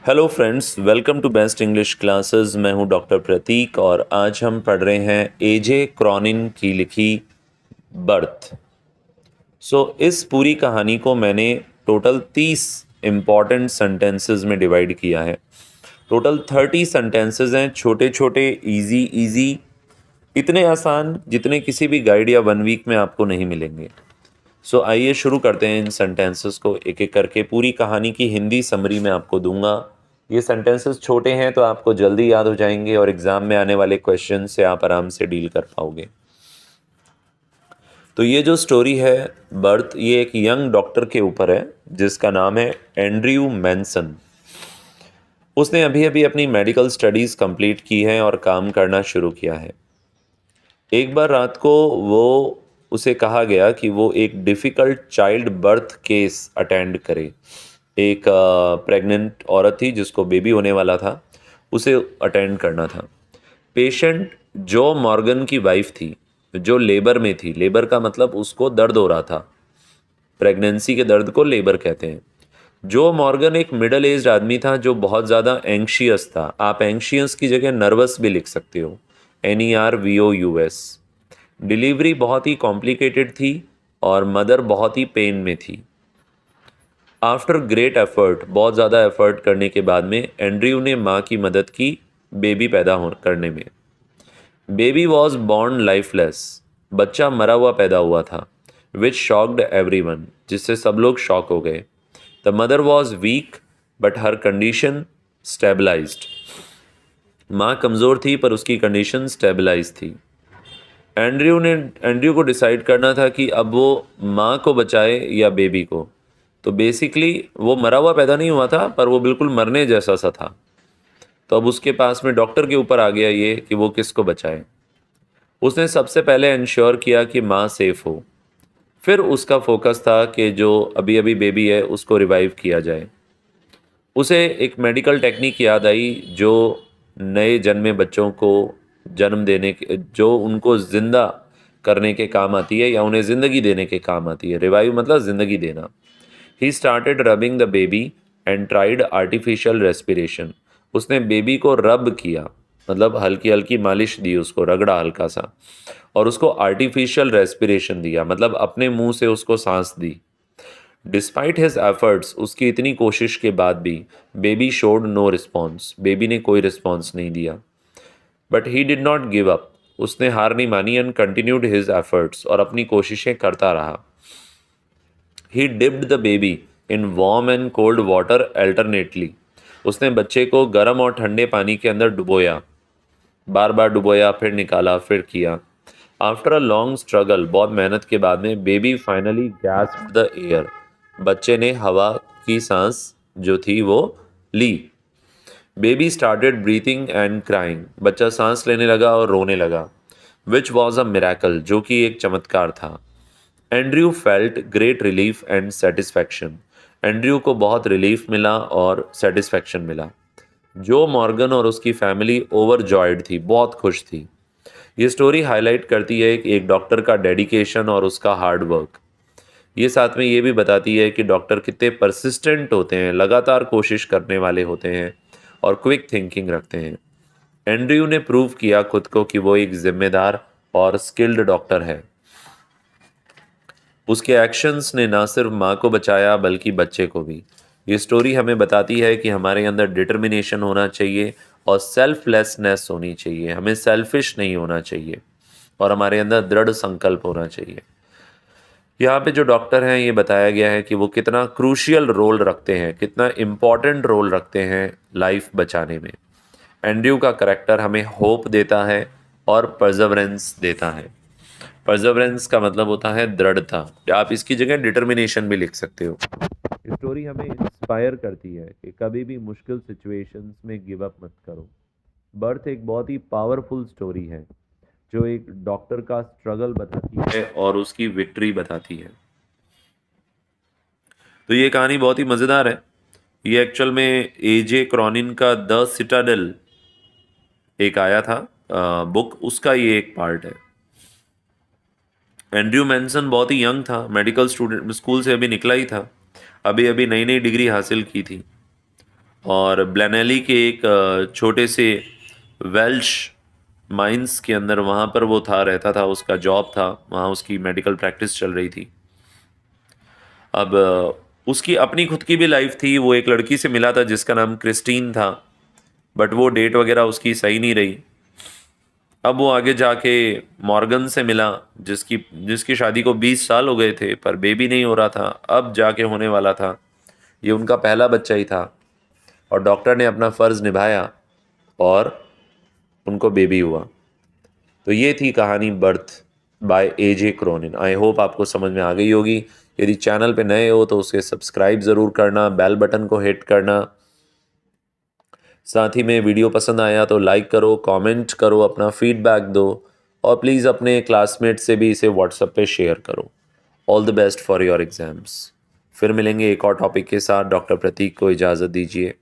Hello friends, welcome to best English classes. मैं हूं doctor प्रतीक और आज हम पढ़ रहे हैं एजे क्रॉनिन की लिखी बर्थ। इस पूरी कहानी को मैंने टोटल 30 इम्पॉर्टेंट सेंटेंसेस में डिवाइड किया है। टोटल 30 सेंटेंसेस हैं, छोटे छोटे, इजी इजी, इतने आसान जितने किसी भी गाइड या 1 वीक में आपको नहीं मिलेंगे। आइए शुरू करते हैं इन सेंटेंसेस को एक एक करके। पूरी कहानी की हिंदी समरी मैं आपको दूंगा। ये सेंटेंसेस छोटे हैं तो आपको जल्दी याद हो जाएंगे और एग्ज़ाम में आने वाले क्वेश्चन से आप आराम से डील कर पाओगे। तो ये जो स्टोरी है बर्थ, ये एक यंग डॉक्टर के ऊपर है जिसका नाम है एंड्रयू मैनसन। उसने अभी अभी अपनी मेडिकल स्टडीज़ कंप्लीट की है और काम करना शुरू किया है। एक बार रात को उसे कहा गया कि वो एक difficult child birth case attend करे। एक प्रेग्नेंट औरत थी जिसको बेबी होने वाला था, उसे अटेंड करना था। पेशेंट जो मॉर्गन की वाइफ थी, जो लेबर में थी। लेबर का मतलब उसको दर्द हो रहा था। प्रेगनेंसी के दर्द को लेबर कहते हैं। जो मॉर्गन एक मिडल एज्ड आदमी था जो बहुत ज़्यादा एंग्शियस था। आप एंग्शियस की जगह नर्वस भी लिख सकते हो, NERVOUS। डिलीवरी बहुत ही कॉम्प्लिकेटेड थी और मदर बहुत ही पेन में थी। आफ्टर ग्रेट एफर्ट, बहुत ज़्यादा एफर्ट करने के बाद में एंड्रयू ने माँ की मदद की बेबी पैदा करने में। बेबी वॉज बॉर्न लाइफलेस, बच्चा मरा हुआ पैदा हुआ था। विच शॉक्ड एवरीवन, जिससे सब लोग शॉक हो गए। The mother was weak but her condition stabilized. माँ कमज़ोर थी पर उसकी कंडीशन स्टेबलाइज थी। एंड्रयू को डिसाइड करना था कि अब वो माँ को बचाए या बेबी को। तो बेसिकली वो मरा हुआ पैदा नहीं हुआ था पर वो बिल्कुल मरने जैसा सा था। तो अब उसके पास में डॉक्टर के ऊपर आ गया ये कि वो किसको बचाए। उसने सबसे पहले इंश्योर किया कि माँ सेफ हो। फिर उसका फोकस था कि जो अभी अभी बेबी है उसको रिवाइव किया जाए। उसे एक मेडिकल टेक्निक याद आई जो नए जन्मे बच्चों को जन्म देने के, जो उनको ज़िंदा करने के काम आती है या उन्हें ज़िंदगी देने के काम आती है। रिवाइव मतलब ज़िंदगी देना। He started rubbing the baby and tried artificial respiration. उसने बेबी को रब किया, मतलब हल्की हल्की मालिश दी, उसको रगड़ा हल्का सा, और उसको आर्टिफिशियल रेस्पिरेशन दिया, मतलब अपने मुंह से उसको सांस दी। डिस्पाइट हिज एफर्ट्स, उसकी इतनी कोशिश के बाद भी baby showed no response, baby ने कोई रिस्पॉन्स नहीं दिया। But he did not give up, उसने हार नहीं मानी एंड कंटिन्यूड हिज एफर्ट्स, और अपनी कोशिशें करता रहा। ही dipped the baby in warm and cold water alternately. उसने बच्चे को गर्म और ठंडे पानी के अंदर डुबोया, बार बार डुबोया, फिर निकाला, फिर किया। आफ्टर अ लॉन्ग स्ट्रगल, बहुत मेहनत के बाद में baby finally gasped the air. बच्चे ने हवा की सांस जो थी वो ली। Baby started breathing and crying, बच्चा सांस लेने लगा और रोने लगा। विच वॉज अ मिराकल, जो कि एक चमत्कार था। Andrew felt great relief and satisfaction. Andrew को बहुत रिलीफ मिला और सेटिस्फैक्शन मिला। जो मॉर्गन और उसकी फैमिली ओवरजॉयड थी, बहुत खुश थी। ये स्टोरी हाईलाइट करती है कि एक डॉक्टर का डेडिकेशन और उसका हार्ड वर्क। ये साथ में ये भी बताती है कि डॉक्टर कितने परसिस्टेंट होते हैं, लगातार कोशिश करने वाले होते हैं और क्विक थिंकिंग रखते हैं। एंड्रयू ने प्रूव किया खुद को कि वो एक जिम्मेदार और स्किल्ड डॉक्टर है। उसके एक्शंस ने ना सिर्फ माँ को बचाया बल्कि बच्चे को भी। ये स्टोरी हमें बताती है कि हमारे अंदर डिटर्मिनेशन होना चाहिए और सेल्फलेसनेस होनी चाहिए। हमें सेल्फिश नहीं होना चाहिए और हमारे अंदर दृढ़ संकल्प होना चाहिए। यहाँ पे जो डॉक्टर हैं ये बताया गया है कि वो कितना क्रूशियल रोल रखते हैं, कितना इम्पॉर्टेंट रोल रखते हैं लाइफ बचाने में। एंड्रयू का करेक्टर हमें होप देता है और परजवरेंस देता है। परजवरेंस का मतलब होता है दृढ़ता, या आप इसकी जगह डिटर्मिनेशन भी लिख सकते हो। स्टोरी हमें इंस्पायर करती है कि कभी भी मुश्किल सिचुएशंस में गिव अप मत करो। बर्थ एक बहुत ही पावरफुल स्टोरी है जो एक डॉक्टर का स्ट्रगल बताती है और उसकी विक्ट्री बताती है। तो ये कहानी बहुत ही मज़ेदार है। ये एक्चुअल में एजे क्रॉनिन का द सिटाडेल एक आया था बुक, उसका ये एक पार्ट है। एंड्रयू मैनसन बहुत ही यंग था, मेडिकल स्टूडेंट, स्कूल से अभी निकला ही था, अभी अभी नई नई डिग्री हासिल की थी। और ब्लेनेली के एक छोटे से वेल्श माइंस के अंदर वहाँ पर वो था, रहता था, उसका जॉब था, वहाँ उसकी मेडिकल प्रैक्टिस चल रही थी। अब उसकी अपनी खुद की भी लाइफ थी। वो एक लड़की से मिला था जिसका नाम क्रिस्टीन था, बट वो डेट वगैरह उसकी सही नहीं रही। अब वो आगे जाके मॉर्गन से मिला, जिसकी जिसकी शादी को 20 साल हो गए थे पर बेबी नहीं हो रहा था, अब जाके होने वाला था। ये उनका पहला बच्चा ही था और डॉक्टर ने अपना फ़र्ज़ निभाया और उनको बेबी हुआ। तो ये थी कहानी birth bye AJ Cronin. I hope आपको समझ में आ गई होगी। यदि चैनल पे नए हो तो उसे सब्सक्राइब ज़रूर करना, बेल बटन को हिट करना। साथ ही में वीडियो पसंद आया तो लाइक करो, कमेंट करो, अपना फीडबैक दो और प्लीज़ अपने क्लासमेट से भी इसे व्हाट्सएप पे शेयर करो। All the best for your exams. फिर मिलेंगे एक और टॉपिक के साथ। डॉक्टर प्रतीक को इजाज़त दीजिए।